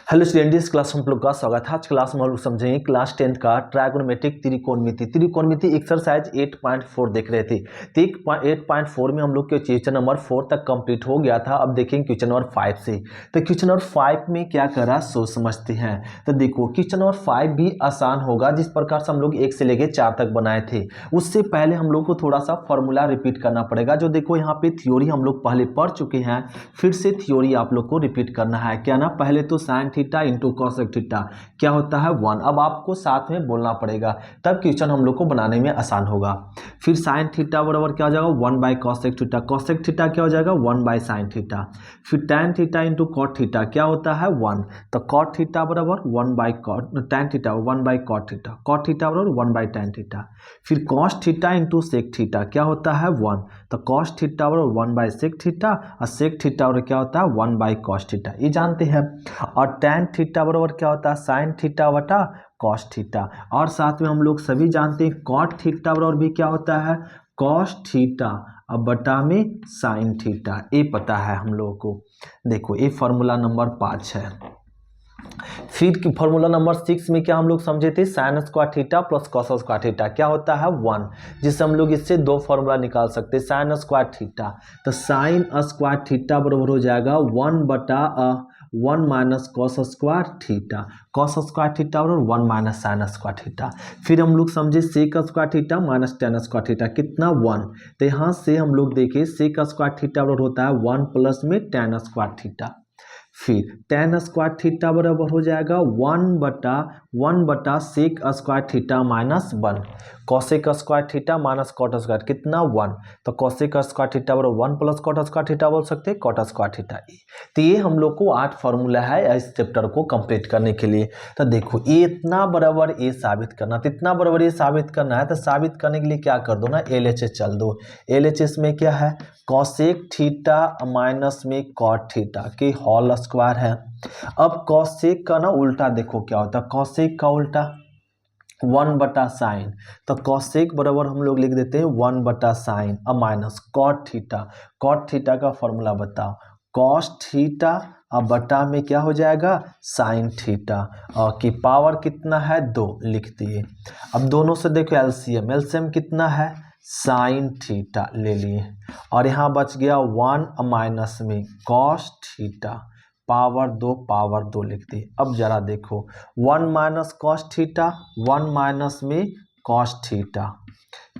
Hello student, इस class में हम लोग का स्वागत है। आज क्लास में हम लोग समझेंगे क्लास 10th का ट्राइगोनोमेट्रिक त्रिकोणमिति एक्सरसाइज 8.4 देख रहे थे। तो 8.4 में हम लोग के क्वेश्चन नंबर 4 तक कंप्लीट हो गया था। अब देखेंगे क्वेश्चन नंबर 5 से। तो क्वेश्चन नंबर 5 में क्या करा सोच समझते हैं। तो देखो क्वेश्चन नंबर 5 भी आसान होगा, जिस प्रकार से हम लोग 1 से लेकर 4 तक बनाए थे। उससे पहले हम लोग को थोड़ा सा फॉर्मूला रिपीट करना पड़ेगा। जो देखो यहाँ पे थ्योरी हम लोग पहले पढ़ चुके हैं, फिर से थ्योरी आप लोग को रिपीट करना है। क्या ना, पहले तो sine theta into cosec theta क्या होता है 1। अब आपको साथ में बोलना पड़ेगा, तब क्वेश्चन हम लोग को बनाने में आसान होगा। फिर साइन थीटा बराबर क्या हो जाएगा 1 by cosec theta. Cosec theta क्या हो जाएगा 1 बाई साइन थीटा। फिर tan theta into cot theta क्या होता है 1। तो कॉट थीटा बराबर 1 by cot, tan theta 1 by cot theta, cot theta बराबर 1 बाई टैन थीटा। फिर cos theta into sec theta क्या होता है 1। तो कॉस थीटा बराबर 1 बाई सेक थीटा और सेक थीटा बराबर क्या होता है 1 बाई कॉस थीटा, ये जानते हैं। और टैन थीटा बराबर क्या होता है साइन थीटा बटा कॉस थीटा। और साथ में हम लोग सभी जानते हैं कॉट थीटा बराबर भी क्या होता है कॉस थीटा अब बटा में साइन थीटा, ये पता है हम लोगों को। देखो ये फॉर्मूला नंबर 5 है। फिर फॉर्मूला नंबर 6 में क्या हम लोग समझे थे sine square theta plus cos square theta क्या होता है 1, जिससे हम लोग इससे दो फॉर्मूला निकाल सकते हैं। साइन स्क्वायर थीटा, तो साइन स्क्वायर थीटा बराबर हो जाएगा 1 बटा 1 minus cos square theta. Cos square theta बराबर 1 माइनस साइन स्क्वायर थीटा। फिर हम लोग समझे sec square theta minus tan square theta कितना 1। तो यहाँ से हम लोग देखें सेक स्क्वायर थीटा बराबर होता है 1 प्लस में टेन स्क्वायर थीटा। फिर टेन स्क्वायर थीटा बराबर हो जाएगा 1 बटा sec square theta minus 1। Cosec square theta minus cot square कितना 1। तो कॉसेक स्क्वायर थीटा बराबर 1 प्लस कॉट स्क्वायर थीटा बोल सकते हैं कॉट स्क्वायर थीटा। तो ये हम लोग को 8 फॉर्मूला है इस चैप्टर को कंप्लीट करने के लिए। तो देखो ये इतना बराबर ये साबित करना, तो इतना बराबर ये साबित करना है। तो साबित करने के लिए क्या कर दो ना LHS चल दो। LHS में क्या है कॉसेक थीटा माइनस में कॉट थीटा के होल स्क्वायर है। अब कॉसेक का ना उल्टा देखो क्या होता है, कॉसेक का उल्टा 1 बटा साइन। तो कॉसेक बराबर हम लोग लिख देते हैं 1 बटा साइन अब minus cot theta. Cot theta का फॉर्मूला बताओ कॉस थीटा अब बटा में क्या हो जाएगा साइन थीटा, और की पावर कितना है 2 लिख दिए। अब दोनों से देखो एलसीएम, एलसीएम कितना है साइन थीटा ले लिए, और यहाँ बच गया 1 माइनस में कॉस थीटा पावर 2 लिख दी। अब जरा देखो 1 माइनस कॉस थीटा 1 माइनस में कॉस थीटा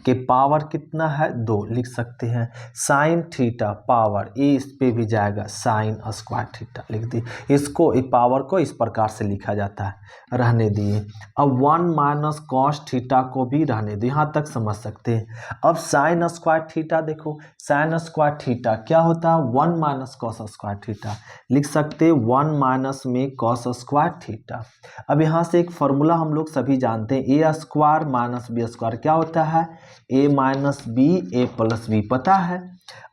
के पावर कितना है 2 लिख सकते हैं। साइन थीटा पावर ये इस पे भी जाएगा साइन स्क्वायर थीटा लिख दी। इसको इस पावर को इस प्रकार से लिखा जाता है, रहने दिए। अब 1 माइनस कॉस थीटा को भी रहने दो, यहाँ तक समझ सकते हैं। अब साइन स्क्वायर थीटा देखो, साइन स्क्वायर थीटा क्या होता है 1 माइनस कॉस स्क्वायर थीटा लिख सकते 1 माइनस में कॉस स्क्वायर थीटा। अब यहाँ से एक फॉर्मूला हम लोग सभी जानते हैं ए स्क्वायर माइनस बी स्क्वायर क्या होता है ए minus B A plus B, पता है।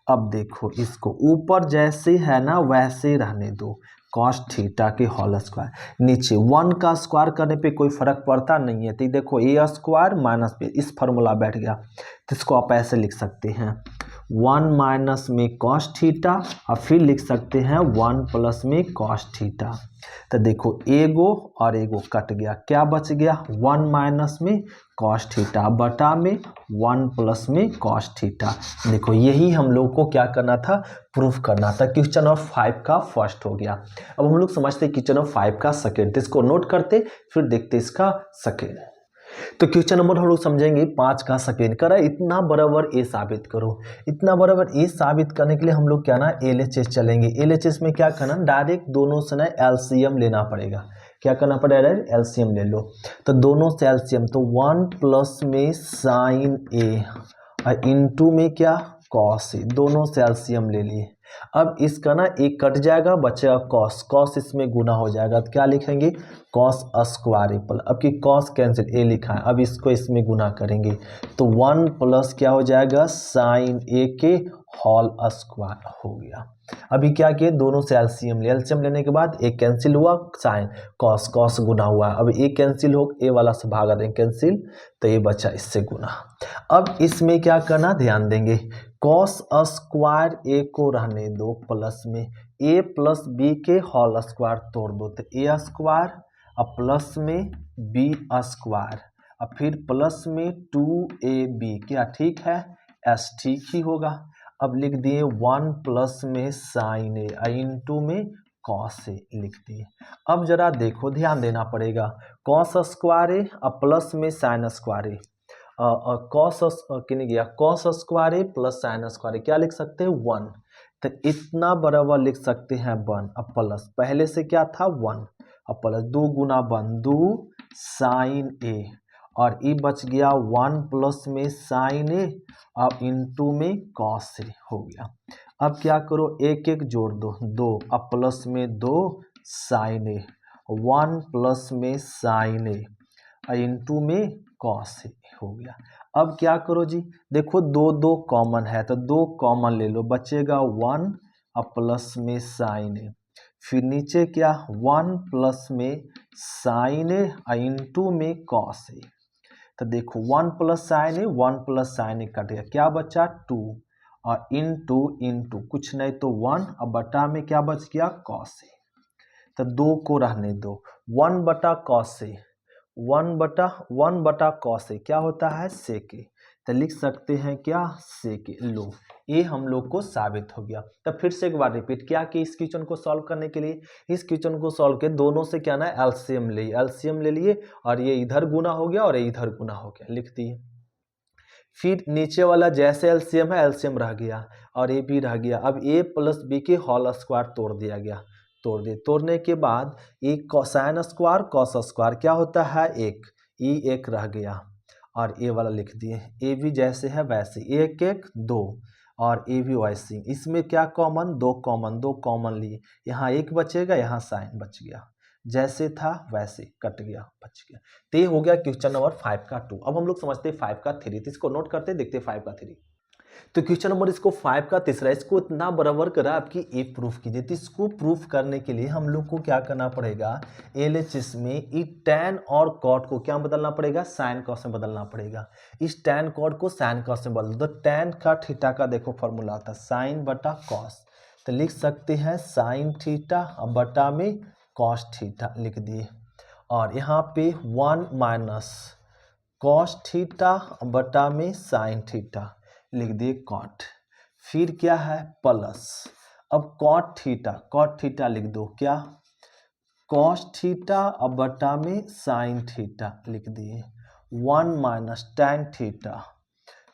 अब देखो इसको ऊपर जैसे है ना वैसे रहने दो कॉस थीटा के होल स्क्वायर। नीचे 1 का स्क्वायर करने पे कोई फर्क पड़ता नहीं है। तो देखो ए स्क्वायर माइनस बी इस फॉर्मूला बैठ गया, तो इसको आप ऐसे लिख सकते हैं 1 माइनस में कॉस थीटा और फिर लिख सकते हैं 1 प्लस में कॉस थीटा। तो देखो एगो और एगो कट गया, क्या बच गया 1 माइनस में कॉस थीटा बटा में 1 प्लस में कॉस थीटा। देखो यही हम लोग को क्या करना था प्रूफ करना था। क्वेश्चन नंबर 5 का फर्स्ट हो गया। अब हम लोग समझते क्वेश्चन नंबर 5 का सेकेंड, इसको नोट करते फिर देखते इसका सेकेंड। तो क्वेश्चन नंबर हम लोग समझेंगे 5 का सेकेंड करा इतना बराबर ए साबित करो। इतना बराबर ए साबित करने के लिए हम लोग क्या ना LHS चलेंगे। LHS में क्या करना डायरेक्ट दोनों से ना LCM लेना पड़ेगा। क्या करना पड़ेगा LCM ले लो। तो दोनों से LCM तो 1 प्लस में साइन ए और इंटू में क्या कॉस ए, दोनों से LCM ले लिए। अब इसका ना एक कट जाएगा बचेगा कॉस, कॉस इसमें गुना हो जाएगा तो क्या लिखेंगे कॉस स्क्वायर एपल। अब की कॉस कैंसिल ए लिखा है, अब इसको इसमें गुना करेंगे तो 1 प्लस क्या हो जाएगा साइन ए के होल स्क्वायर हो गया। अभी क्या किए दोनों से एलसीएम ले, एलसीएम लेने के बाद एक कैंसिल हुआ साइन कॉस, कॉस गुना हुआ। अब ए कैंसिल हो ए वाला से भागा दें कैंसिल, तो ये बचा इससे गुना। अब इसमें क्या करना ध्यान देंगे कॉस स्क्वायर ए को रहने दो प्लस में ए प्लस बी के होल स्क्वायर तोड़ दो तो ए स्क्वायर और प्लस में बी स्क्वायर और फिर प्लस में 2ab क्या ठीक है, एस ठीक ही होगा। अब लिख दिए 1 प्लस में साइन ए इंटू में कॉस ए लिख दिए। अब जरा देखो ध्यान देना पड़ेगा, कॉस स्क्वायर ए और प्लस में साइन स्क्वायर ए, कॉस किन गया कॉस स्क्वायर ए प्लस साइन स्क्वायर ए क्या लिख सकते हैं 1, तो इतना बराबर लिख सकते हैं 1 अब प्लस पहले से क्या था 1 अब प्लस 2 गुना 1 2 साइन ए और ये बच गया 1 प्लस में साइन ए अब इंटू में कॉस ए हो गया। अब क्या करो एक एक जोड़ दो 2 अब प्लस में 2 साइन ए 1 प्लस में साइन ए इंटू में कॉस ए हो गया। अब क्या करो जी देखो 2 2 कॉमन है तो 2 कॉमन ले लो बचेगा 1 अब प्लस में साइन ए फिर नीचे क्या 1 प्लस में साइन ए इंटू में कॉस ए तो देखो 1 प्लस साइन ए 1 प्लस साइन ए कट गया क्या बचा 2 और इंटू कुछ नहीं तो 1 अब बटा में क्या बच गया कॉस ए तो 2 को रहने दो 1 बटा कॉस ए 1 बटा कॉस ए क्या होता है सेक ए तो लिख सकते हैं क्या सेक ए। लो ये हम लोग को साबित हो गया। तब फिर से एक बार रिपीट किया कि इस क्वेश्चन को सॉल्व करने के लिए इस क्वेश्चन को सॉल्व के दोनों से क्या ना एलसीएम ले लिए और ये इधर गुना हो गया और ये इधर गुना हो गया लिख दिए। फिर नीचे वाला जैसे एलसीएम है एलसीएम रह गया और ये भी रह गया। अब ए प्लस बी के होल स्क्वायर तोड़ दिया गया तोड़ दिए तोड़ने के बाद एक कोसाइन स्क्वायर कॉस स्क्वायर क्या होता है एक ई एक रह गया और ए वाला लिख दिए ए भी जैसे है वैसे एक एक 2 और ए भी वैसे इसमें क्या कॉमन 2 कॉमन लिए यहाँ एक बचेगा यहाँ साइन बच गया जैसे था वैसे कट गया बच गया। तो ये हो गया क्वेश्चन नंबर 5 का 2। अब हम लोग समझते हैं 5 का 3 तो इसको नोट करते देखते 5 का 3। तो क्वेश्चन नंबर इसको 5 का तीसरा इसको इतना बराबर करा आपकी ए प्रूफ कीजिए। तो इसको प्रूफ करने के लिए हम लोग को क्या करना पड़ेगा एलएचएस में ई टैन और कॉट को क्या बदलना पड़ेगा साइन कॉस में बदलना पड़ेगा। इस टैन कॉट को साइन कॉस में बदल दो। तो टैन का थीटा का देखो फॉर्मूला आता है साइन बटा कॉस तो लिख सकते हैं साइन थीटा बटा में कॉस थीटा लिख दिए और यहाँ पे 1 माइनस कॉस थीटा बटा में साइन थीटा लिख दिए कॉट फिर क्या है प्लस अब कॉट थीटा लिख दो क्या कॉस थीटा अब बटा में साइन थीटा लिख दिए 1 माइनस टैन थीटा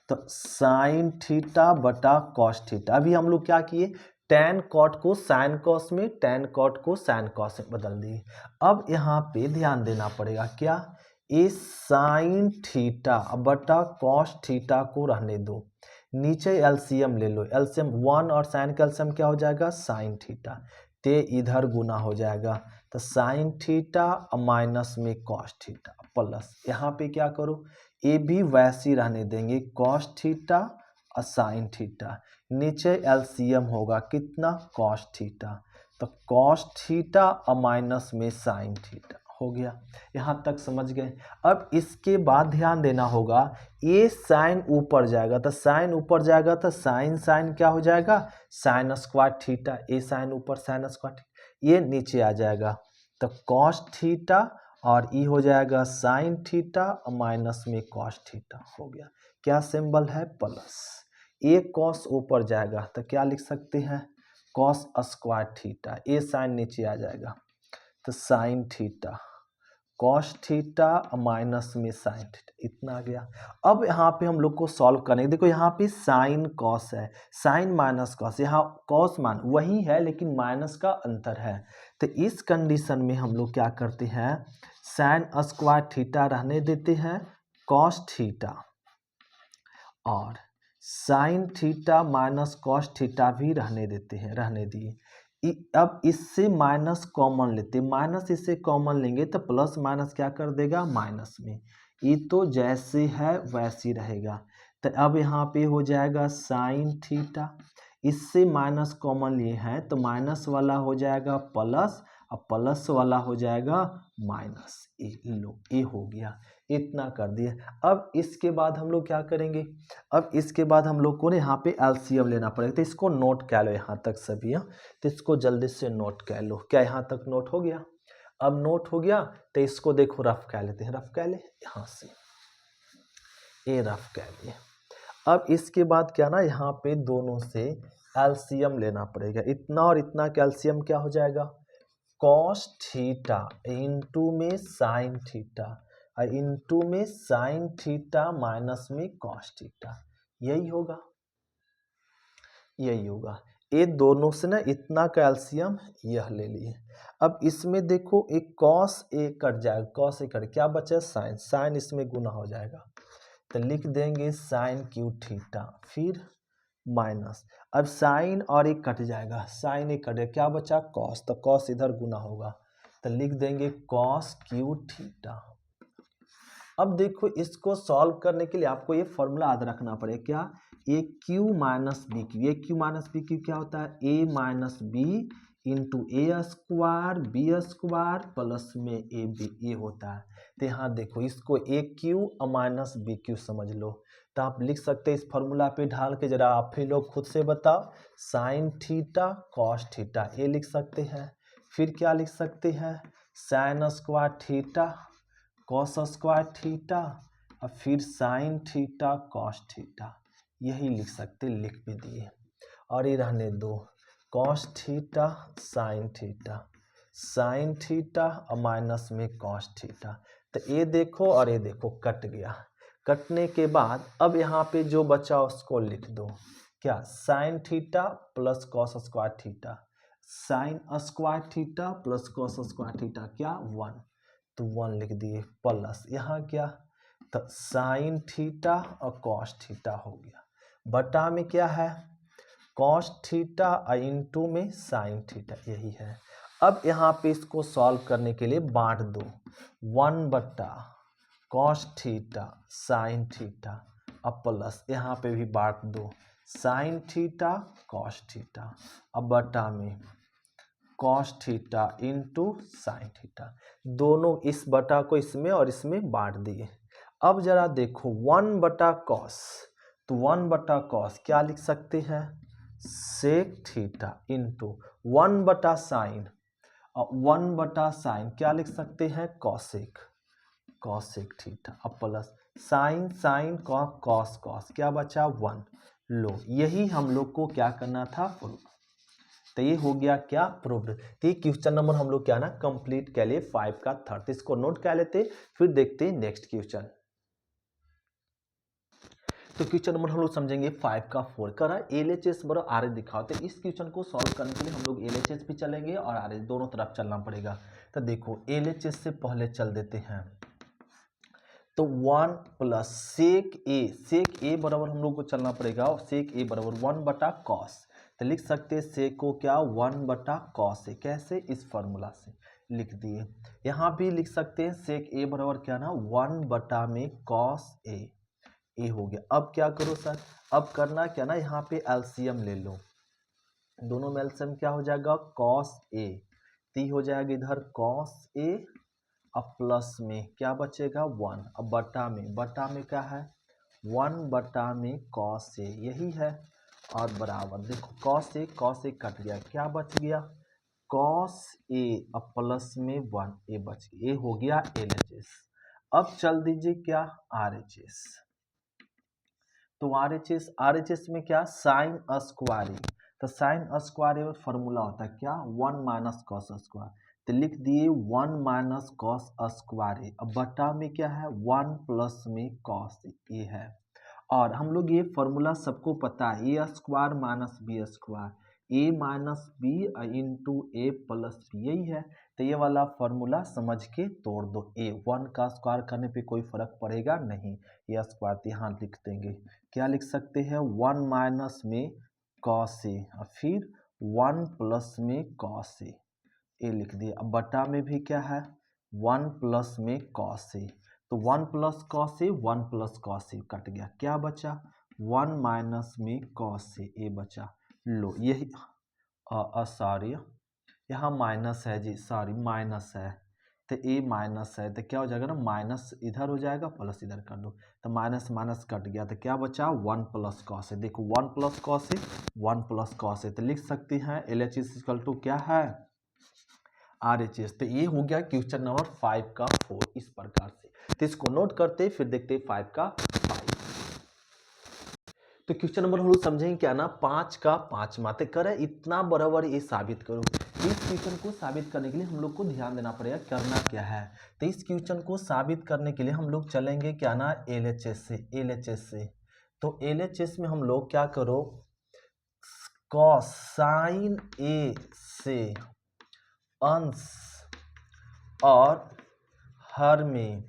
तो साइन थीटा बटा कॉस थीटा। अभी हम लोग क्या किए टैन कॉट को साइन कॉस में टैन कॉट को साइन कॉस में बदल दिए। अब यहाँ पे ध्यान देना पड़ेगा क्या ये साइन थीटा बटा कॉस थीटा को रहने दो नीचे एलसीएम ले लो एलसीएम 1 और साइन का एलसीएम क्या हो जाएगा साइन थीटा ते इधर गुना हो जाएगा तो साइन थीटा माइनस में कॉस थीटा प्लस यहाँ पे क्या करो ए भी वैसी रहने देंगे कॉस थीटा और साइन थीटा नीचे एलसीएम होगा कितना कॉस थीटा तो कॉस थीटा माइनस में साइन थीटा हो गया। यहाँ तक समझ गए। अब इसके बाद ध्यान देना होगा ये साइन ऊपर जाएगा तो साइन ऊपर जाएगा तो साइन क्या हो जाएगा साइन स्क्वायर थीटा ए साइन ऊपर साइन स्क्वायर ये नीचे आ जाएगा तो कॉस थीटा और ये हो जाएगा साइन थीटा माइनस में कॉस थीटा हो गया। क्या सिंबल है प्लस ए कॉस ऊपर जाएगा तो क्या लिख सकते हैं कॉस स्क्वायर थीटा ए साइन नीचे आ जाएगा तो sine theta cos theta minus में साइन थीटा इतना आ गया। अब यहाँ पे हम लोग को सॉल्व करेंगे देखो यहाँ पे साइन कॉस है साइन माइनस कॉस यहाँ कॉस मान वही है लेकिन माइनस का अंतर है तो इस कंडीशन में हम लोग क्या करते हैं साइन स्क्वायर थीटा रहने देते हैं कॉस थीटा और sine theta minus cos theta भी रहने देते हैं रहने दिए। अब इससे माइनस कॉमन लेते माइनस इससे कॉमन लेंगे तो प्लस माइनस क्या कर देगा माइनस में ये तो जैसे है वैसे रहेगा तो अब यहाँ पे हो जाएगा साइन थीटा इससे माइनस कॉमन लिए हैं तो माइनस वाला हो जाएगा प्लस अब प्लस वाला हो जाएगा माइनस ए। लो ए हो गया, इतना कर दिए। अब इसके बाद हम लोग क्या करेंगे, अब इसके बाद हम लोग को ना यहाँ पे एलसीएम लेना पड़ेगा। तो इसको नोट कर लो यहाँ तक सभी, तो इसको जल्दी से नोट कर लो। क्या यहाँ तक नोट हो गया? अब नोट हो गया तो इसको देखो रफ कर लेते हैं। रफ कर ले यहाँ से, ये रफ कर लिए। अब इसके बाद क्या ना, यहाँ पे दोनों से एलसीएम लेना पड़ेगा। इतना और इतना का एलसीएम क्या हो जाएगा, कॉस थीटा इंटू में साइन थीटा, और इंटू में साइन थीटा माइनस में कॉस थीटा, यही होगा, यही होगा। ये दोनों से ना इतना का एलसीएम यह ले लिए। अब इसमें देखो एक कॉस ए कट जाएगा, कॉस ए कट, क्या बचा साइन, साइन इसमें गुना हो जाएगा, तो लिख देंगे साइन क्यू थीटा, फिर माइनस। अब साइन और एक कट जाएगा, साइन एक कट, क्या बचा कॉस, तो कॉस इधर गुना होगा, तो लिख देंगे कॉस क्यू थीटा। अब देखो इसको सॉल्व करने के लिए आपको ये फॉर्मूला याद रखना पड़ेगा, क्या, ए क्यू माइनस बी क्यू। ए क्यू माइनस बी क्यू क्या होता है, ए माइनस बी इंटू ए स्क्वायर बी स्क्वायर प्लस में ए बी, ये होता है। तो यहाँ देखो इसको ए क्यू माइनस बी क्यू समझ लो, तो आप लिख सकते हैं इस फॉर्मूला पे ढाल के, जरा आप ही लोग खुद से बताओ, साइन थीटा कॉस थीटा, ये लिख सकते हैं। फिर क्या लिख सकते हैं, sine square theta cos square theta, और फिर साइन थीटा कॉस थीटा, यही लिख सकते, लिख भी दिए। और ये रहने दो, cos theta sine theta, sine theta और माइनस में कॉस थीटा, तो ये देखो और ये देखो कट गया। कटने के बाद अब यहाँ पे जो बचा उसको लिख दो, क्या, sine theta plus cos square theta, sine square theta plus cos square theta, क्या 1, तो 1 लिख दिए, प्लस यहाँ क्या, तो साइन थीटा और कॉस थीटा हो गया, बटा में क्या है कॉस थीटा और इंटू में साइन थीटा, यही है। अब यहाँ पे इसको सॉल्व करने के लिए बांट दो, 1 बटा कॉस थीटा साइन थीटा, अब प्लस यहाँ पे भी बांट दो, साइन थीटा कॉस थीटा, अब बटा में cos theta into sine theta, दोनों इस बटा को इसमें और इसमें बांट दिए। अब जरा देखो 1 बटा कॉस, तो 1 बटा कॉस क्या लिख सकते हैं, सेक थीटा इंटू 1 बटा साइन, और 1 बटा साइन क्या लिख सकते हैं, कॉसेक, कॉसेक थीटा, अब plus sign sine cos cos, क्या बचा 1। लो यही हम लोग को क्या करना था, प्रूव। तो ये हो गया क्या, प्रूव्ड। तो ये क्वेश्चन नंबर हम लोग क्या ना कंप्लीट कर लिए 5 का थर्ड, इसको नोट कर लेते, फिर देखते हैं नेक्स्ट क्वेश्चन। तो क्वेश्चन नंबर हम लोग समझेंगे 5 का 4 करा एलएचएस बराबर आरएच दिखाओ। तो इस क्वेश्चन को सॉल्व करने के लिए हम लोग एलएचएस भी चलेंगे और आरएच दोनों तरफ चलना पड़ेगा। तो देखो एलएचएस से पहले चल देते हैं, तो 1 प्लस सेक ए बराबर हम लोग को चलना पड़ेगा, और सेक ए बराबर 1 बटा कॉस, तो लिख सकते हैं सेक को क्या 1 बटा कॉस है, कैसे, इस फॉर्मूला से लिख दिए। यहाँ भी लिख सकते हैं सेक ए बराबर क्या ना 1 बटा में कॉस ए हो गया। अब क्या करो सर, अब करना क्या ना, यहाँ पे एलसीएम ले लो, दोनों में एलसीएम क्या हो जाएगा कॉस ए, ती हो जाएगा इधर कॉस ए, अब प्लस में क्या बचेगा 1, अब बटा में क्या है 1 बटा में कॉस ए, यही है, और बराबर देखो कॉस ए कट गया, क्या बच गया कॉस ए, अब प्लस में 1 ए बच गया, ये हो गया एलएचएस। अब चल दीजिए क्या आरएचएस, तो आरएचएस में क्या साइन स्क्वायर, तो साइन स्क्वायर फॉर्मूला होता है क्या 1 माइनस कॉस स्क्वायर, तो लिख दिए 1 माइनस कॉस स्क्वायर, अब बटा में क्या है 1 प्लस में कॉस ए है। और हम लोग ये फॉर्मूला सबको पता है, ए स्क्वायर माइनस बी स्क्वायर, ए माइनस बी इंटू ए प्लस बी, यही है। तो ये वाला फॉर्मूला समझ के तोड़ दो, ए 1 का स्क्वायर करने पे कोई फर्क पड़ेगा नहीं, ये स्क्वायर यहाँ लिख देंगे, क्या लिख सकते हैं 1 माइनस में कॉस ए, और फिर 1 प्लस में कॉस ए, ये लिख दिए। अब बटा में भी क्या है 1 प्लस में कॉस ए, तो 1 plus cos A 1 plus cos A cut गया, क्या बचा 1 माइनस में कॉस ए बचा। लो यही सॉरी यहाँ माइनस है जी, सॉरी माइनस है, तो ए माइनस है तो क्या हो जाएगा ना, माइनस इधर हो जाएगा प्लस इधर कर दो, तो माइनस माइनस कट गया तो क्या बचा, 1 प्लस कॉस है। देखो 1 प्लस कॉस है, 1 प्लस कॉस है, तो लिख सकते हैं LHS इक्वल टू क्या है, RHS। तो ये हो गया क्वेश्चन नंबर 5 का 4 इस प्रकार से। तो इसको नोट करते फिर देखते 5 का 5। तो क्वेश्चन नंबर हम लोग समझेंगे क्या ना, 5 का 5 माते करे इतना बराबर ये साबित करो। इस क्वेश्चन को साबित करने के लिए हम लोग को ध्यान देना पड़ेगा करना क्या है। तो इस क्वेश्चन को साबित करने के लिए हम लोग चलेंगे क्या ना, LHS से। LHS से तो LHS में हम लोग क्या करो, कॉस साइन ए से अंश और हर में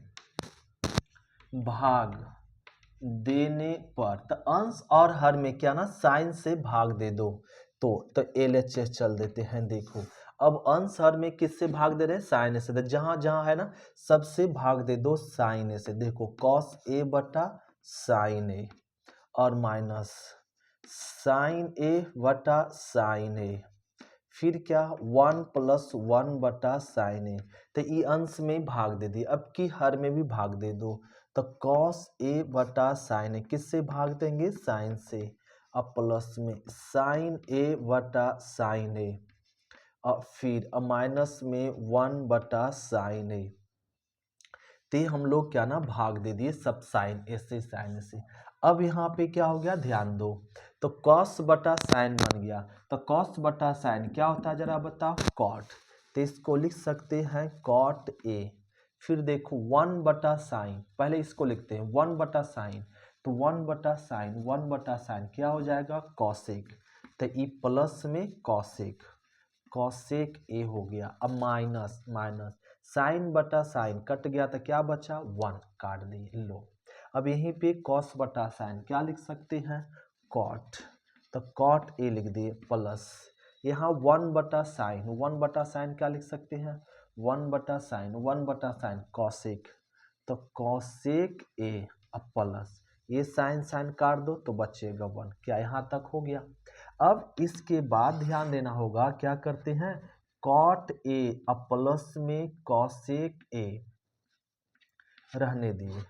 भाग देने पर, तो अंश और हर में क्या ना, साइन से भाग दे दो। तो LHS चल देते हैं। देखो अब अंश हर में किससे भाग दे रहे हैं, साइन से, तो जहां जहां है ना सबसे भाग दे दो साइन से। देखो कॉस ए बटा साइन ए और माइनस साइन ए बटा साइन ए, फिर क्या 1 प्लस 1 बटा साइन ए, तो ये अंश में भाग दे दी, अब की हर में भी भाग दे दो, तो कॉस ए बटा साइन ए किससे भाग देंगे, साइन से, अब प्लस में साइन ए बटा साइन ए और फिर माइनस में 1 बटा साइन ए, ते हम लोग क्या ना भाग दे दिए सब साइन ए से साइन से। अब यहाँ पे क्या हो गया ध्यान दो, तो कॉस बटा साइन बन गया, तो कॉस बटा साइन क्या होता है जरा बताओ, कॉट, तो इसको लिख सकते हैं कॉट ए। फिर देखो 1 बटा साइन, पहले इसको लिखते हैं 1 बटा साइन, तो 1 बटा साइन 1 बटा साइन क्या हो जाएगा, कॉसेक, तो ई प्लस में कॉसेक, कॉसेक ए हो गया। अब माइनस माइनस साइन बटा साइन कट गया तो क्या बचा, 1 काट दिए लो। अब यहीं पे कॉस बटा साइन क्या लिख सकते हैं, कॉट, तो कॉट ए लिख दिए प्लस यहाँ 1 बटा साइन, 1 बटा साइन क्या लिख सकते हैं, 1 बटा साइन 1 बटा साइन कॉसेक, तो कॉसेक ए अब प्लस ये साइन साइन काट दो तो बचेगा 1। क्या यहाँ तक हो गया। अब इसके बाद ध्यान देना होगा क्या करते हैं, कॉट ए अब प्लस में कॉसेक ए रहने दिए,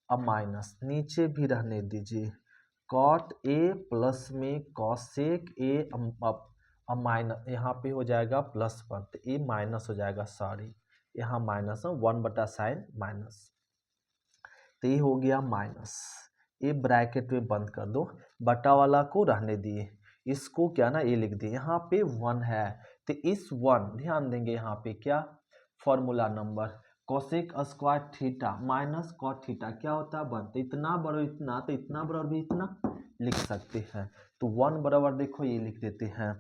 अब माइनस नीचे भी रहने दीजिए, कॉट ए प्लस में कॉसेक ए, अब माइनस यहाँ पे हो जाएगा प्लस 1 तो ए माइनस हो जाएगा, सॉरी यहाँ माइनस 1 बटा साइन माइनस, तो ये हो गया माइनस, ये ब्रैकेट में बंद कर दो, बटा वाला को रहने दिए, इसको क्या ना ये लिख दिए, यहाँ पे 1 है तो इस 1 ध्यान देंगे यहाँ पे क्या formula number cosec square theta minus cot theta क्या होता है 1, तो इतना बराबर इतना, तो इतना बराबर भी इतना लिख सकते हैं, तो 1 बराबर देखो ये लिख देते हैं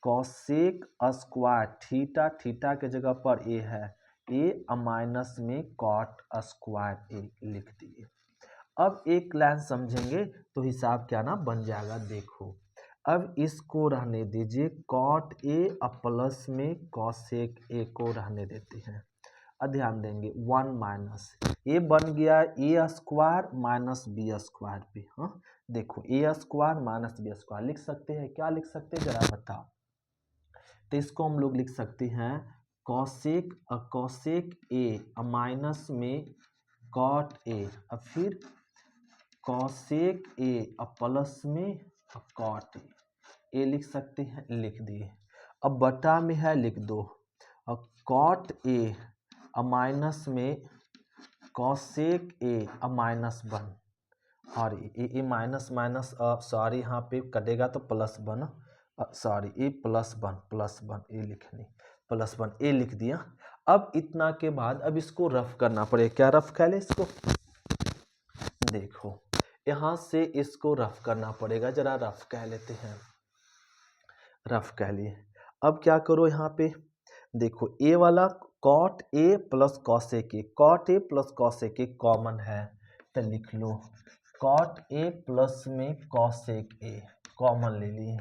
कोसेक स्क्वायर थीटा, थीटा के जगह पर ए है, ए माइनस में कॉट स्क्वायर ए लिख दिए। अब एक लाइन समझेंगे तो हिसाब क्या ना बन जाएगा। देखो अब इसको रहने दीजिए कॉट ए प्लस में कॉसेक ए को रहने देते हैं, अब ध्यान देंगे 1 माइनस ये बन गया ए स्क्वायर माइनस बी स्क्वायर पे। हाँ देखो ए स्क्वायर माइनस बी स्क्वायर लिख सकते हैं, क्या लिख सकते हैं जरा बताओ, तो इसको हम लोग लिख सकते हैं कॉसेक कॉसेक ए माइनस में कॉट ए, अब फिर कॉसेक ए प्लस में कॉट ए लिख सकते हैं, लिख दिए। अब बटा में है लिख दो, अब कॉट ए माइनस में कॉसेक ए माइनस 1 और ए माइनस माइनस सॉरी यहाँ पे कटेगा तो प्लस 1, सॉरी ए प्लस 1 ए लिखनी प्लस 1 ए लिख दिया। अब इतना के बाद अब इसको रफ करना पड़ेगा, क्या रफ कह ले इसको, देखो यहाँ से इसको रफ करना पड़ेगा, जरा रफ कह लेते हैं, रफ कह लिए। अब क्या करो यहाँ पे देखो ए वाला cot A plus cosec A, cot A plus cosec A common है तो लिख लो कॉट ए प्लस में कॉसेक ए कॉमन ले लिए,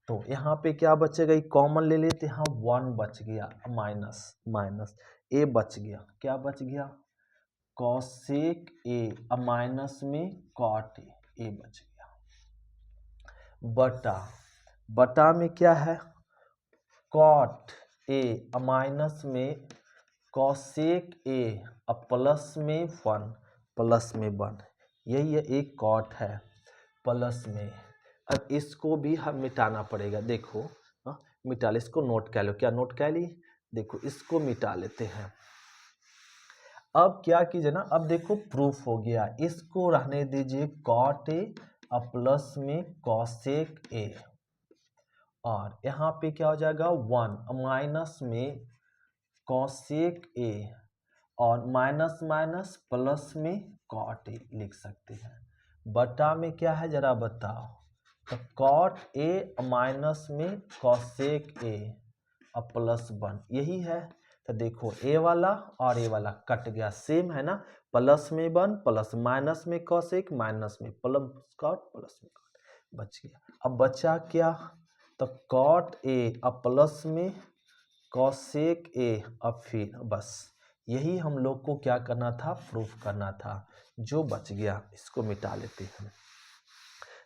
तो यहाँ पे क्या बचेगा, कॉमन ले लिए तो यहाँ 1 बच गया माइनस माइनस ए बच गया, क्या बच गया कॉसेक ए माइनस में कॉट ए बच गया, बटा बटा में क्या है कॉट ए माइनस में कॉसेक ए अब प्लस में 1 प्लस में 1, यही है एक कॉट है प्लस में। अब इसको भी हम मिटाना पड़ेगा, देखो मिटा ले, इसको नोट कर लो। क्या नोट कर ली? देखो इसको मिटा लेते हैं। अब क्या कीजिए ना, अब देखो प्रूफ हो गया, इसको रहने दीजिए कॉट ए अब प्लस में कॉसेक ए, और यहाँ पे क्या हो जाएगा 1 माइनस में कॉसेक ए और माइनस माइनस प्लस में कॉट ए लिख सकते हैं। बटा में क्या है जरा बताओ, तो कॉट ए माइनस में कॉसेक ए और प्लस 1 यही है। तो देखो ए वाला और ए वाला कट गया, सेम है ना, प्लस में 1 प्लस माइनस में कॉसेक माइनस में प्लस कॉट प्लस में कॉट बच गया। अब बचा क्या, तो कॉट ए अब प्लस में कॉसेक ए अब फिर बस यही हम लोग को क्या करना था, प्रूफ करना था। जो बच गया इसको मिटा लेते हैं।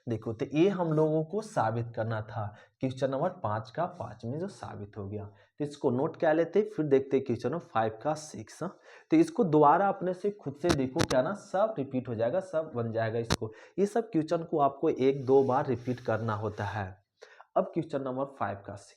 देखो तो ये हम लोगों को साबित करना था, क्वेश्चन नंबर 5 का 5 में जो साबित हो गया। तो इसको नोट क्या लेते, फिर देखते क्वेश्चन नंबर 5 का 6। तो इसको दोबारा अपने से खुद से देखो, क्या ना सब रिपीट हो जाएगा, सब बन जाएगा। इसको ये सब क्वेश्चन को आपको 1-2 बार रिपीट करना होता है। अब क्वेश्चन नंबर 5 का 6,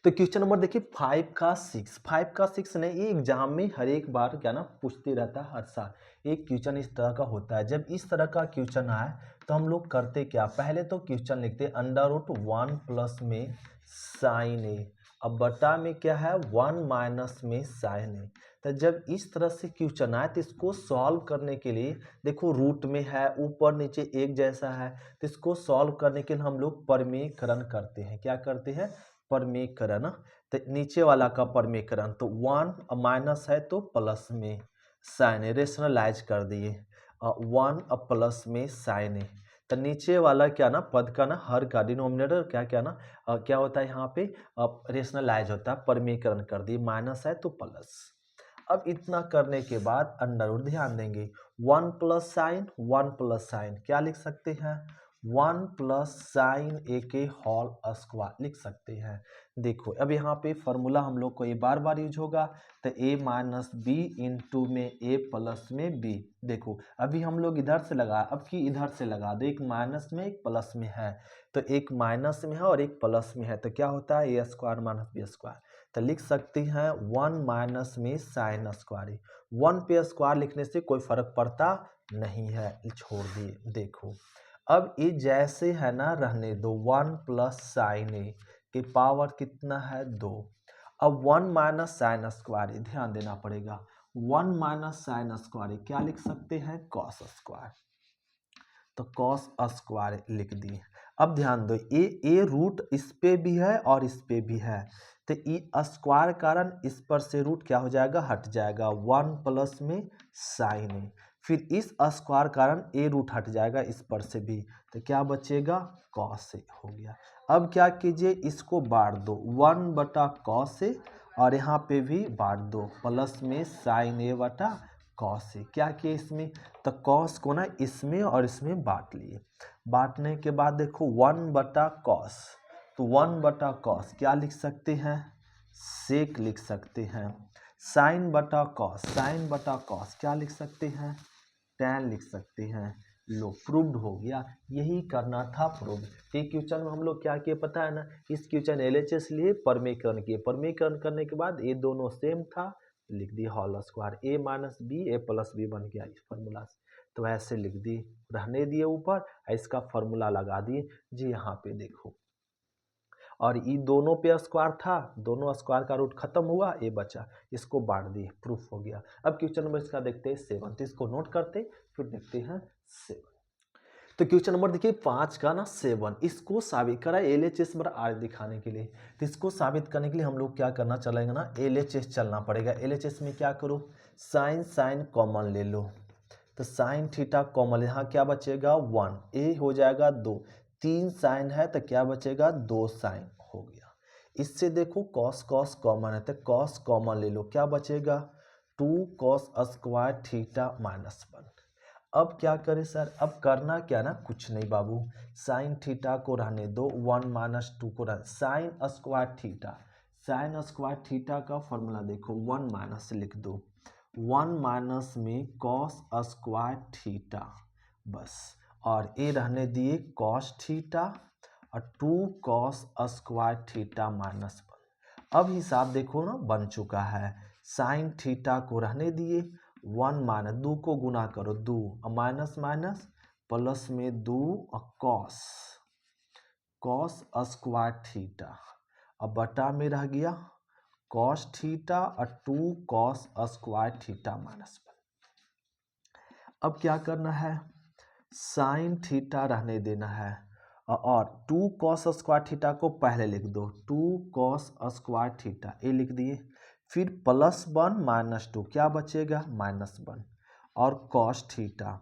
तो क्वेश्चन नंबर देखिए 5 का 6 ने ये एग्जाम में हर एक बार क्या ना पूछते रहता है, हर साल एक क्वेश्चन इस तरह का होता है। जब इस तरह का क्वेश्चन आए तो हम लोग करते क्या, पहले तो क्वेश्चन लिखते √1 प्लस में साइन ए, अब बटा में क्या है 1 माइनस में साइन ए। तो जब इस तरह से क्वेश्चन आए तो इसको सॉल्व करने के लिए देखो रूट में है, ऊपर नीचे एक जैसा है, तो इसको सॉल्व करने के लिए हम लोग परमीकरण करते हैं। क्या करते हैं, परमीकरण। तो नीचे वाला का परमीकरण, तो 1 माइनस है तो प्लस में साइन ए, रेशनलाइज कर दिए 1 प्लस में साइन ए। तो नीचे वाला क्या ना पद का ना हर का डिनोमिनेटर क्या क्या ना क्या होता है यहाँ पे रेशनलाइज होता है, परमीकरण कर दिए, माइनस है तो प्लस। अब इतना करने के बाद अंडर रूट ध्यान देंगे, 1 प्लस साइन क्या लिख सकते हैं, 1 प्लस साइन ए के होल स्क्वायर लिख सकते हैं। देखो अब यहाँ पे फॉर्मूला हम लोग को ये बार बार यूज होगा, तो a माइनस बी इंटू में a प्लस में b। देखो अभी हम लोग इधर से लगा, अब की इधर से लगा दो, एक माइनस में एक प्लस में है, तो एक माइनस में है और एक प्लस में है, तो क्या होता है a square minus B square. तो लिख सकते हैं 1 माइनस में साइन स्क्वायर, 1 पे स्क्वायर लिखने से कोई फर्क पड़ता नहीं है, छोड़ दिए। देखो अब ये जैसे है ना रहने दो, 1 प्लस साइन ए के पावर कितना है 2। अब 1 माइनस साइन स्क्वायर ध्यान देना पड़ेगा, 1 माइनस साइन स्क्वायर क्या लिख सकते हैं, कॉस स्क्वायर, तो कॉस स्क्वायर लिख दिए। अब ध्यान दो ये रूट इस पे भी है और इस पे भी है, तो ये स्क्वायर कारण इस पर से रूट क्या हो जाएगा, हट जाएगा, 1 प्लस में साइन ए, फिर इस स्क्वायर कारण ए रूट हट जाएगा इस पर से भी, तो क्या बचेगा, कॉस ए हो गया। अब क्या कीजिए, इसको बांट दो 1 बटा कॉस ए और यहाँ पे भी बांट दो प्लस में साइन ए बटा कॉस ए। क्या किए इसमें, तो कॉस को ना इसमें और इसमें बांट लिए, बांटने के बाद देखो 1 बटा कॉस, तो 1 बटा कॉस क्या लिख सकते हैं, सेक लिख सकते हैं। साइन बटा कॉस, साइन बटा कॉस क्या लिख सकते हैं, टैन लिख सकते हैं। लो प्रूव्ड हो गया, यही करना था प्रूव। ये क्वेश्चन में हम लोग क्या किए पता है ना, इस क्वेश्चन LHS लिए परमीकरण किए, परमीकरण करने के बाद ये दोनों सेम था, लिख दी whole square, a minus B A plus B बन गया इस फॉर्मूला से, तो ऐसे लिख दी, रहने दिए ऊपर, इसका फॉर्मूला लगा दिए जी। यहाँ पे देखो और ये दोनों पे स्क्वायर था, दोनों स्क्वायर का रूट खत्म हुआ, ये बचा, इसको बांट दिए, प्रूफ हो गया। अब क्वेश्चन नंबर इसका देखते हैं 7, तो इसको नोट करते फिर देखते हैं 7। तो क्वेश्चन नंबर देखिए 5 का ना 7, इसको साबित करा LHS पर आर दिखाने के लिए। तो इसको साबित करने के लिए हम लोग क्या करना चलेगा ना, LHS चलना पड़ेगा। LHS में क्या करो, साइन कॉमन ले लो, तो साइन थीटा कॉमन, यहाँ क्या बचेगा 1, ए हो जाएगा 2, 3 साइन है तो क्या बचेगा 2 साइन हो गया। इससे देखो कॉस कॉमन है तो कॉस कॉमन ले लो, क्या बचेगा 2 कॉस स्क्वायर थीटा माइनस 1। अब क्या करें सर, अब करना क्या ना, कुछ नहीं बाबू, साइन थीटा को रहने दो, 1 माइनस 2 को रहने, sine square theta, sine square theta का फॉर्मूला देखो 1 माइनस लिख दो, 1 माइनस में कॉस स्क्वायर थीटा बस, और ये रहने दिए कॉस थीटा और 2 कॉस स्क्वायर थीटा माइनस 1। अब हिसाब देखो ना बन चुका है। साइन थीटा को रहने दिए, 1 माइनस 2 को गुना करो 2 और माइनस माइनस प्लस में 2 और कॉस स्क्वायर थीटा, अब बटा में रह गया कॉस थीटा और 2 कॉस स्क्वायर थीटा माइनस 1। अब क्या करना है, साइन थीटा रहने देना है और 2 कॉस स्क्वायर थीटा को पहले लिख दो, 2 कॉस स्क्वायर थीटा ये लिख दिए, फिर प्लस 1 माइनस 2 क्या बचेगा माइनस 1, और cos theta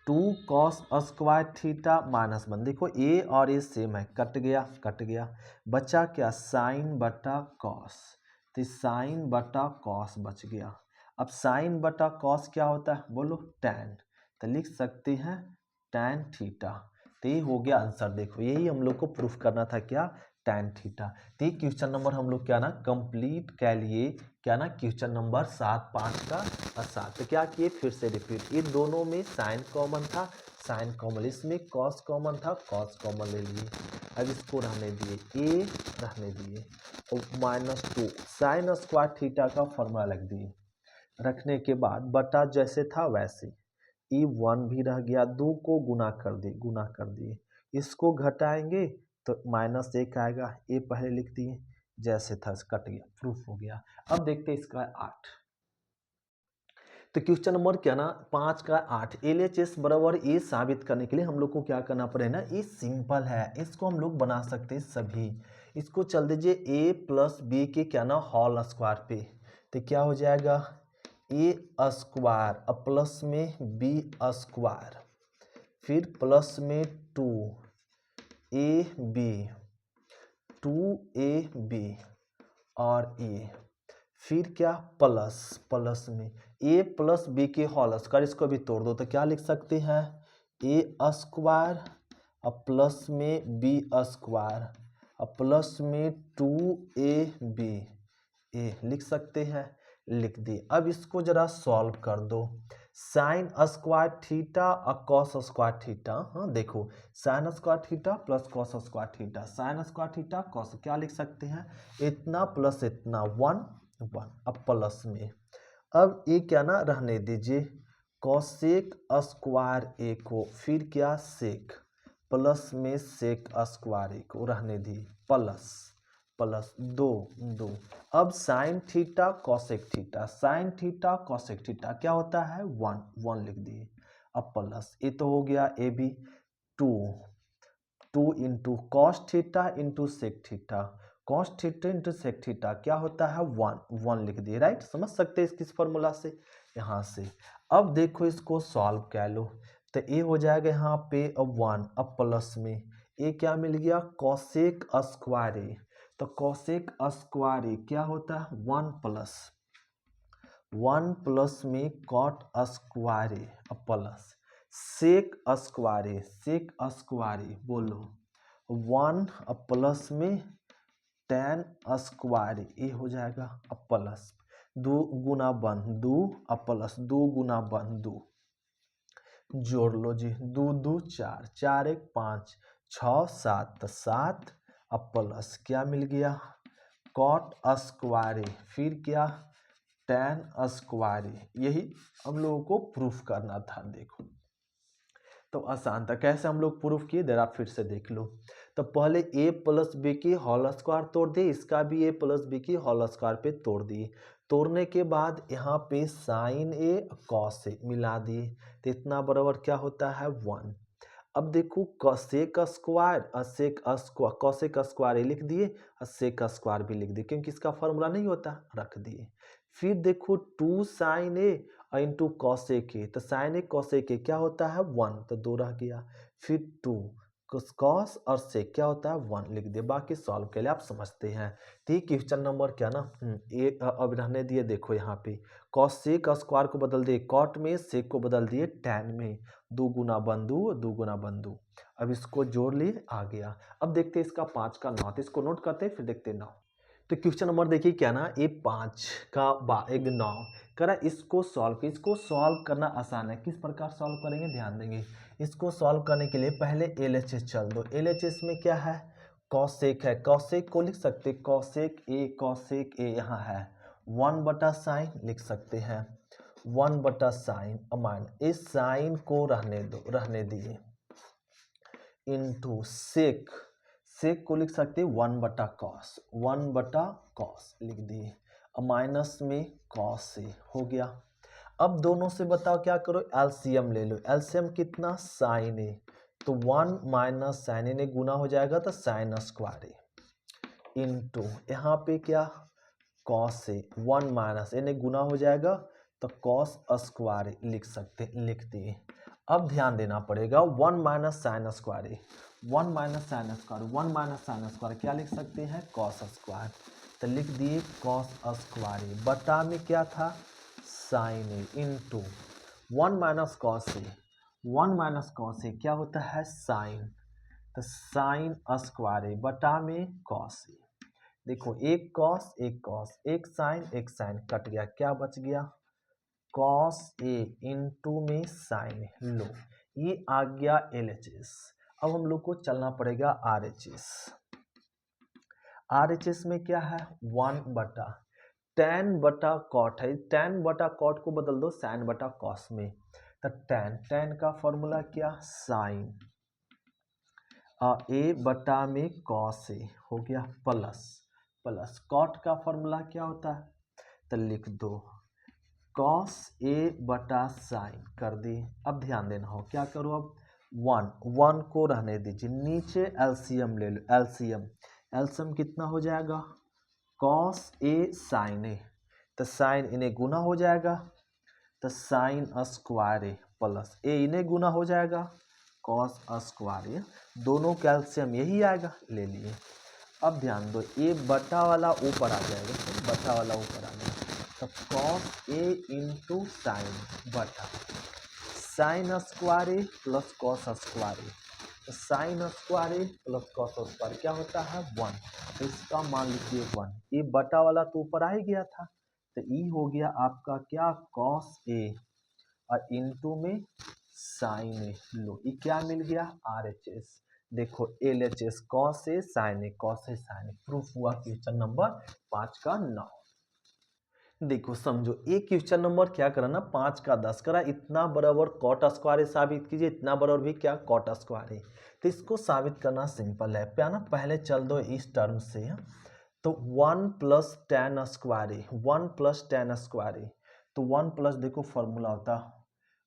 2 cos square theta minus 1। देखो ए और ए सेम है, कट गया, बचा क्या साइन बटा कॉस, तो साइन बटा कॉस बच गया। अब साइन बटा कॉस क्या होता है बोलो टैन, तो लिख सकते हैं टैन थीटा। तो ये हो गया आंसर, देखो यही हम लोग को प्रूफ करना था क्या टैन थीटा। तो ये क्वेश्चन नंबर हम लोग क्या ना कंप्लीट कह लिए, क्या ना क्वेश्चन नंबर 7 5 का और 7। तो क्या किए फिर से रिपीट, ये दोनों में साइन कॉमन था, साइन कॉमन, इसमें कॉस कॉमन था, कॉस कॉमन ले लिए। अब इसको रहने दिए, ए रहने दिए और -2 साइन स्क्वायर थीटा का फॉर्मूला लग दिए, रखने के बाद बटा जैसे था वैसे, ई 1 भी रह गया, 2 को गुना कर दिए, इसको घटाएंगे तो -1 आएगा, ये पहले लिख दिए जैसे था कट गया, प्रूफ हो गया। अब देखते हैं इसका 8। तो क्वेश्चन नंबर क्या ना 5 का 8, LHS बराबर ए साबित करने के लिए हम लोग को क्या करना पड़ेगा ना, ये सिंपल है, इसको हम लोग बना सकते हैं सभी। इसको चल दीजिए a प्लस बी के क्या ना होल स्क्वायर पे, तो क्या हो जाएगा ए स्क्वायर प्लस में बी स्क्वायर, फिर प्लस में 2ab और ए, फिर क्या प्लस में ए प्लस बी के होल स्क्वायर, इसको भी तोड़ दो तो क्या लिख सकते हैं ए स्क्वायर और प्लस में बी स्क्वायर और प्लस में 2ab ए लिख सकते हैं, लिख दिए। अब इसको जरा सॉल्व कर दो, साइन स्क्वायर थीटा और कॉस स्क्वायर थीटा, हाँ देखो sine square theta plus cos square theta, sine square theta cos, क्या लिख सकते हैं इतना प्लस इतना 1 1, अब प्लस में, अब ये क्या ना रहने दीजिए कॉसेक स्क्वायर ए को, फिर क्या सेक, प्लस में सेक स्क्वायर ए को रहने दी, प्लस 2 अब sine theta cosec theta, sine theta cosec theta क्या होता है 1 लिख दिए, अब प्लस ये तो हो गया A B 2 into cos theta into sec theta, cos theta into sec theta क्या होता है 1 लिख दिए, राइट, समझ सकते हैं किस फॉर्मूला से यहाँ से। अब देखो इसको सॉल्व कर लो, तो ये हो जाएगा यहाँ पे अब 1, अब प्लस में ये क्या मिल गया कॉसेक स्क्वायर ए, तो कॉसेक स्क्वायर ए क्या होता है 1 प्लस में कॉट स्क्वायर ए प्लस सेक स्क्वायर ए बोलो 1 प्लस में टेन स्क्वायर ए हो जाएगा अब प्लस 2 गुना 1 2 प्लस 2 गुना 1 2, जोड़ लो जी 2 2 4 4 1 5 6 7 तो 7 अब प्लस क्या मिल गया कॉट स्क्वायर ए, फिर क्या टेन स्क्वायर ए, यही हम लोगों को प्रूफ करना था। देखो तो आसान था, कैसे हम लोग प्रूफ किए जरा फिर से देख लो। तो पहले a प्लस बी की होल स्क्वायर तोड़ दिए, इसका भी a प्लस बी की होल स्क्वायर पे तोड़ दिए, तोड़ने के बाद यहाँ पे साइन ए कॉस ए मिला दिए, तो इतना बराबर क्या होता है 1। अब देखो cosec square sec square, cosec square A लिख दिए और सेक स्क्वायर भी लिख दिए क्योंकि इसका फॉर्मूला नहीं होता, रख दिए। फिर देखो 2 sine A into cosec A, तो साइन ए कॉसेक ए क्या होता है 1, तो 2 रह गया, फिर 2 कॉस और सेक क्या होता है 1 लिख दिए, बाकी सॉल्व के लिए आप समझते हैं। ठीक, क्वेश्चन नंबर क्या ना ए अब रहने दिए, देखो यहाँ पे कॉसेक स्क्वायर को बदल दिए कॉट में, सेक को बदल दिए टैन में, 2 गुना 1 2 2 गुना 1 2, अब इसको जोड़ लिए आ गया। अब देखते हैं इसका 5 का 9, इसको नोट करते हैं फिर देखते हैं 9। तो क्वेश्चन नंबर देखिए क्या ना, ए 5 का एक 9 करा, इसको सॉल्व करना आसान है। किस प्रकार सॉल्व करेंगे ध्यान देंगे। इसको सॉल्व करने के लिए पहले LHS चल दो। LHS में क्या है, कॉसेक है। कॉसेक को लिख सकते कॉसेक ए यहाँ है 1/sin लिख सकते हैं 1/sin अमान, इस साइन को रहने दिए इनटू सेक, सेक को लिख सकते हैं 1/cos लिख दिए, माइनस में cos ए हो गया। अब दोनों से बताओ क्या करो, एलसीएम ले लो। एलसीएम कितना, साइन ए, तो 1 माइनस साइन ए ने गुना हो जाएगा तो साइन स्क्वायर ए इंटू यहाँ पे क्या कॉस ए, 1 माइनस ए ने गुना हो जाएगा तो कॉस स्क्वायर लिख दिए। अब ध्यान देना पड़ेगा 1 माइनस साइन स्क्वायर ए, 1 minus sine square, 1 minus sine square क्या लिख सकते हैं कॉस स्क्वायर, तो लिख दिए कॉस स्क्वायर बटा में क्या था sign A into 1 minus cos A, 1 minus cos A क्या होता है साइन, तो साइन स्क्वायर बटा में कॉस ए। देखो एक कॉस एक साइन कट गया, क्या बच गया कॉस ए इंटू में साइन। लो ये आ गया LHS। अब हम लोग को चलना पड़ेगा RHS। RHS में क्या है 1/tan/cot है, tan/cot को बदल दो sin/cos में, तो tan का फॉर्मूला क्या साइन ए बटा में cos ए हो गया प्लस cot का फॉर्मूला क्या होता है, तो लिख दो cos ए बटा साइन कर दी। अब ध्यान देना हो क्या करो, अब 1 को रहने दीजिए, नीचे एलसीएम ले लो, एलसीएम कितना हो जाएगा cos ए साइन ए, तो साइन इन्हें गुना हो जाएगा तो साइन स्क्वायर ए प्लस ए इन्हें गुना हो जाएगा cos स्क्वायर ए, दोनों कैल्शियम यही आएगा ले लिए। अब ध्यान दो ए बटा वाला ऊपर आ जाएगा, तो बटा वाला ऊपर आ गया, तो cos ए इंटू साइन बटा साइन स्क्वायर ए प्लस कॉस स्क्वायर ए, तो साइन स्क्वायर ए प्लस कॉस स्क्वायर क्या होता है 1, तो इसका मान लीजिए 1, ये बटा वाला तो ऊपर आ ही गया था, तो ये हो गया आपका क्या cos ए और इंटू में साइन ए। लो ये क्या मिल गया RHS। देखो LHS cos ए साइन ए, cos ए साइन ए, प्रूफ हुआ क्वेश्चन नंबर 5 का 9। देखो समझो एक क्वेश्चन नंबर क्या करा ना 5 का 10 करा, इतना बराबर कॉट स्क्वायर साबित कीजिए, इतना बराबर भी क्या कॉट स्क्वायर है, तो इसको साबित करना सिंपल है। क्या ना पहले चल दो इस टर्म से, तो 1 प्लस tan स्क्वायर है, 1 प्लस tan स्क्वायर है, तो 1 प्लस देखो फॉर्मूला होता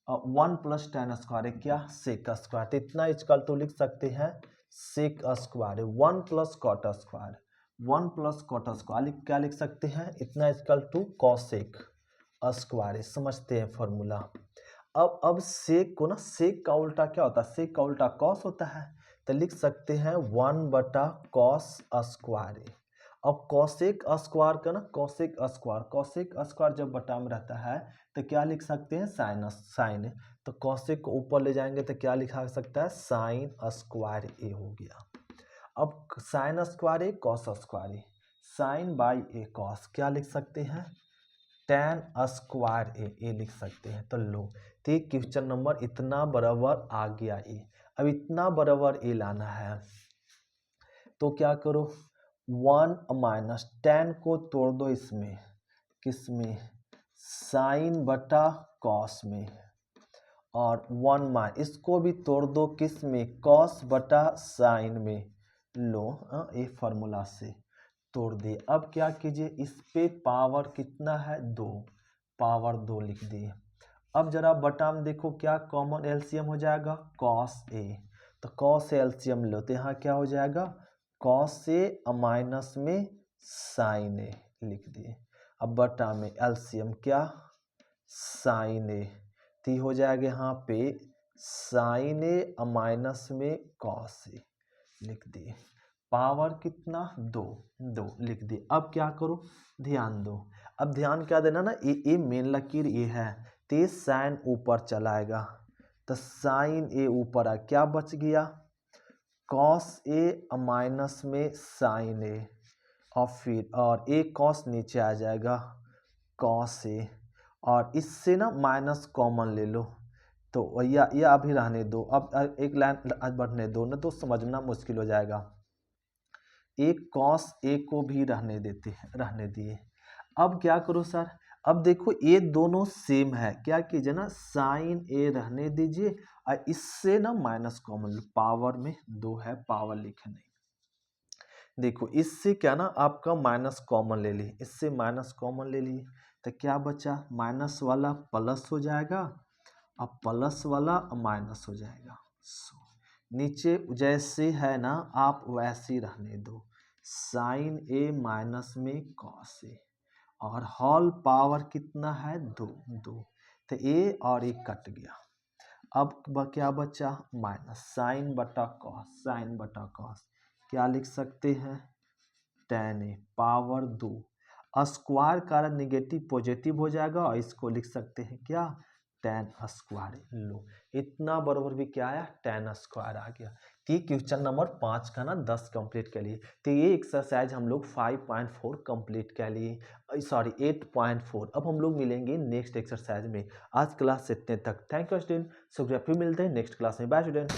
1 प्लस tan स्क्वायर है क्या सेक स्क्वायर, तो इतना इक्वल तो लिख सकते हैं sec square, 1 plus cot square, 1 plus cot square क्या लिख सकते हैं इतना इक्वल टू कॉसेक स्क्वायर, समझते हैं फॉर्मूला। अब सेक को ना, सेक का उल्टा क्या होता है, सेक का उल्टा कॉस होता है, तो लिख सकते हैं 1/cos स्क्वायर। अब कॉसेक स्क्वायर का ना कॉसेक स्क्वायर जब बटा में रहता है तो क्या लिख सकते हैं साइन, तो कॉसेक को ऊपर ले जाएंगे तो क्या लिखा सकता है साइन स्क्वायर ए हो गया। अब sine square A cos square A, sine by A cos क्या लिख सकते हैं tan स्क्वायर ए लिख सकते हैं। तो लो तो क्वेश्चन नंबर इतना बराबर आ गया ए, अब इतना बराबर ए लाना है तो क्या करो 1 माइनस tan को तोड़ दो इसमें, किसमें साइन बटा कॉस में, और 1 माइनस इसको भी तोड़ दो किस में कॉस बटा साइन में। लो ये फार्मूला से तोड़ दिए। अब क्या कीजिए इस पे पावर कितना है 2, पावर 2 लिख दिए। अब जरा बटा में देखो क्या कॉमन एलसीएम हो जाएगा कॉस ए, तो कॉस ए एलसीएम लो तो यहाँ क्या हो जाएगा कॉस ए माइनस में साइन ए लिख दिए। अब बटा में एलसीएम क्या साइन ए, तो हो जाएगा यहाँ पे साइन ए माइनस में कॉस ए लिख दिए, पावर कितना 2 लिख दिए। अब क्या करो ध्यान दो, अब ध्यान क्या देना ना ये मेन लकीर ये है, तो साइन ऊपर चलाएगा तो साइन ए ऊपर आ क्या बच गया कॉस ए माइनस में साइन ए, और फिर और ए कॉस नीचे आ जाएगा कॉस ए, और इससे ना माइनस कॉमन ले लो, तो या अभी रहने दो, अब एक लाइन बढ़ने दो ना तो समझना मुश्किल हो जाएगा। एक कॉस ए को भी रहने दिए। अब क्या करो सर, अब देखो ये दोनों सेम है, क्या कीजिए ना साइन ए रहने दीजिए और इससे ना माइनस कॉमन लो, पावर में 2 है, पावर लिखे नहीं। देखो इससे क्या ना आपका माइनस कॉमन ले ली, इससे माइनस कॉमन ले लिए तो क्या बचा, माइनस वाला प्लस हो जाएगा, अब प्लस वाला माइनस हो जाएगा। नीचे जैसे है ना आप वैसे ही रहने दो, साइन ए माइनस में कॉस ए, और होल पावर कितना है 2, तो ए और ए कट गया। अब क्या बचा, माइनस साइन बटा कॉस, साइन बटा कॉस क्या लिख सकते हैं, tan ए पावर 2, स्क्वायर का निगेटिव पॉजिटिव हो जाएगा और इसको लिख सकते हैं क्या, tan स्क्वायर। लो इतना बराबर भी क्या आया, tan स्क्वायर आ गया। तो ये क्वेश्चन नंबर 5 का ना 10 कंप्लीट कर लिए। तो ये एक्सरसाइज हम लोग 5.4 कंप्लीट कर लिए, सॉरी 8.4। अब हम लोग मिलेंगे नेक्स्ट एक्सरसाइज में। आज क्लास से इतने तक, थैंक यू स्टूडेंट, शुक्रिया, फिर मिलते हैं नेक्स्ट क्लास में, बाय स्टूडेंट।